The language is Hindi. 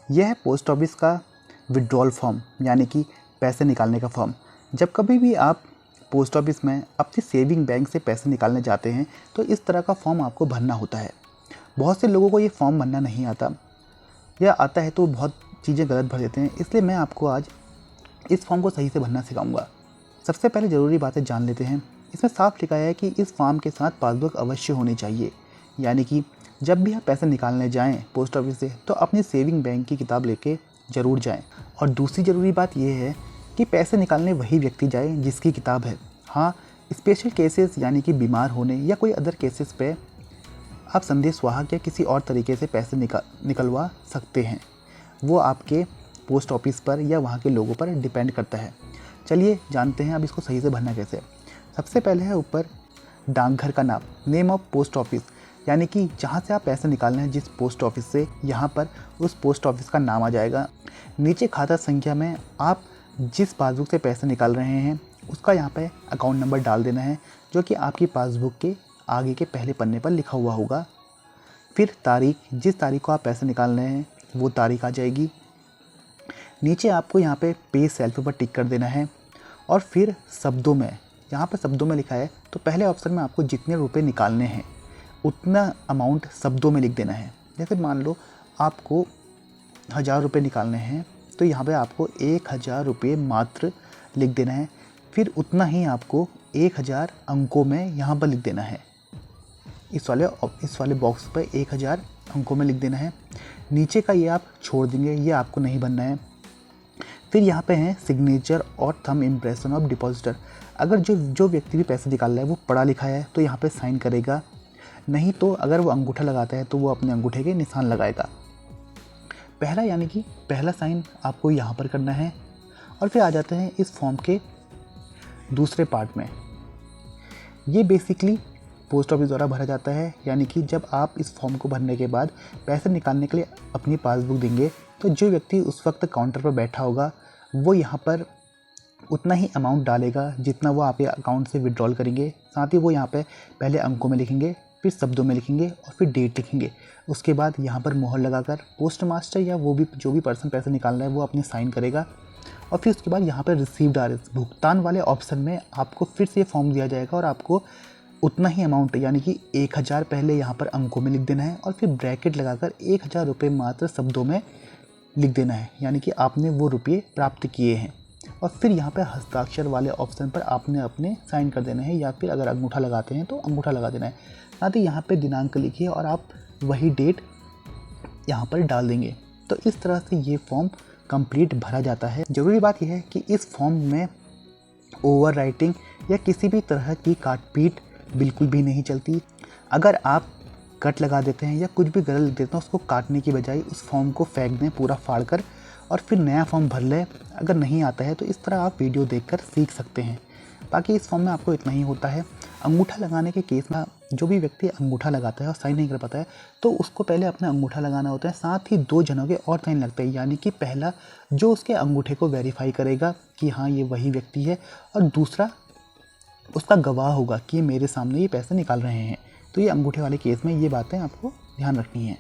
यह है पोस्ट ऑफिस का विड्रॉल फॉर्म, यानी कि पैसे निकालने का फॉर्म। जब कभी भी आप पोस्ट ऑफिस में अपनी सेविंग बैंक से पैसे निकालने जाते हैं तो इस तरह का फॉर्म आपको भरना होता है। बहुत से लोगों को ये फॉर्म भरना नहीं आता, या आता है तो बहुत चीज़ें गलत भर देते हैं, इसलिए मैं आपको आज इस फॉर्म को सही से भरना सिखाऊंगा। सबसे पहले ज़रूरी बातें जान लेते हैं। इसमें साफ लिखा है कि इस फॉर्म के साथ पासबुक अवश्य होनी चाहिए, यानी कि जब भी आप पैसे निकालने जाएं पोस्ट ऑफिस से तो अपनी सेविंग बैंक की किताब लेके ज़रूर जाएं। और दूसरी ज़रूरी बात यह है कि पैसे निकालने वही व्यक्ति जाए जिसकी किताब है। हाँ, स्पेशल केसेस यानी कि बीमार होने या कोई अदर केसेस पे आप संदेश वाहक या किसी और तरीके से पैसे निकलवा सकते हैं। वो आपके पोस्ट ऑफिस पर या वहाँ के लोगों पर डिपेंड करता है। चलिए जानते हैं अब इसको सही से भरना कैसे। सबसे पहले है ऊपर डाकघर का नाम, नेम ऑफ पोस्ट ऑफिस, यानी कि जहाँ से आप पैसे निकालने हैं जिस पोस्ट ऑफिस से, यहाँ पर उस पोस्ट ऑफिस का नाम आ जाएगा। नीचे खाता संख्या में आप जिस पासबुक से पैसे निकाल रहे हैं उसका यहाँ पे अकाउंट नंबर डाल देना है, जो कि आपकी पासबुक के आगे के पहले पन्ने पर लिखा हुआ होगा। फिर तारीख, जिस तारीख को आप पैसे निकाल रहे हैं वो तारीख आ जाएगी। नीचे आपको यहाँ पे पे सेल्फ पर टिक कर देना है। और फिर शब्दों में, यहाँ पर शब्दों में लिखा है तो पहले ऑप्शन में आपको जितने रुपए निकालने हैं उतना अमाउंट शब्दों में लिख देना है। जैसे मान लो आपको 1000 रुपये निकालने हैं तो यहाँ पे आपको 1000 रुपये मात्र लिख देना है। फिर उतना ही आपको 1000 अंकों में यहाँ पर लिख देना है। इस वाले बॉक्स पर 1000 अंकों में लिख देना है। नीचे का ये आप छोड़ देंगे, ये आपको नहीं बनना है। फिर यहाँ पे हैं सिग्नेचर और थंब इम्प्रेशन ऑफ डिपॉजिटर। अगर जो व्यक्ति भी पैसे निकाल रहा है वो पढ़ा लिखा है तो यहाँ पे साइन करेगा, नहीं तो अगर वो अंगूठा लगाता है तो वो अपने अंगूठे के निशान लगाएगा। पहला यानी कि पहला साइन आपको यहाँ पर करना है। और फिर आ जाते हैं इस फॉर्म के दूसरे पार्ट में। ये बेसिकली पोस्ट ऑफिस द्वारा भरा जाता है, यानी कि जब आप इस फॉर्म को भरने के बाद पैसे निकालने के लिए अपनी पासबुक देंगे तो जो व्यक्ति उस वक्त काउंटर पर बैठा होगा वो यहाँ पर उतना ही अमाउंट डालेगा जितना वो आपके अकाउंट से विड्रॉल करेंगे। साथ ही वो यहाँ पे पहले अंकों में लिखेंगे, फिर शब्दों में लिखेंगे और फिर डेट लिखेंगे। उसके बाद यहाँ पर मोहर लगाकर पोस्ट मास्टर या जो भी पर्सन पैसे निकाल रहा है वो अपने साइन करेगा। और फिर उसके बाद यहाँ पर रिसीव्ड RS भुगतान वाले ऑप्शन में आपको फिर से फॉर्म दिया जाएगा और आपको उतना ही अमाउंट यानी कि 1000 पहले यहाँ पर अंकों में लिख देना है और फिर ब्रैकेट लगाकर 1000 रुपये मात्र शब्दों में लिख देना है, यानी कि आपने वो रुपये प्राप्त किए हैं। और फिर यहाँ पे हस्ताक्षर वाले ऑप्शन पर आपने अपने साइन कर देना है, या फिर अगर अंगूठा लगाते हैं तो अंगूठा लगा देना है। साथ ही यहाँ पे दिनांक लिखिए और आप वही डेट यहाँ पर डाल देंगे। तो इस तरह से ये फॉर्म कंप्लीट भरा जाता है। ज़रूरी बात यह है कि इस फॉर्म में ओवर राइटिंग या किसी भी तरह की काटपीट बिल्कुल भी नहीं चलती। अगर आप कट लगा देते हैं या कुछ भी गलत लिख देते हैं, उसको काटने की बजाय उस फॉर्म को फेंक दें पूरा फाड़ कर और फिर नया फॉर्म भर लें। अगर नहीं आता है तो इस तरह आप वीडियो देखकर सीख सकते हैं। बाकी इस फॉर्म में आपको इतना ही होता है। अंगूठा लगाने के केस में जो भी व्यक्ति अंगूठा लगाता है और साइन नहीं कर पाता है तो उसको पहले अपना अंगूठा लगाना होता है, साथ ही 2 जनों के और साइन लगते हैं, यानी कि पहला जो उसके अंगूठे को वेरीफाई करेगा कि हाँ ये वही व्यक्ति है, और दूसरा उसका गवाह होगा कि मेरे सामने ये पैसे निकाल रहे हैं। तो ये अंगूठे वाले केस में ये बातें आपको ध्यान रखनी है।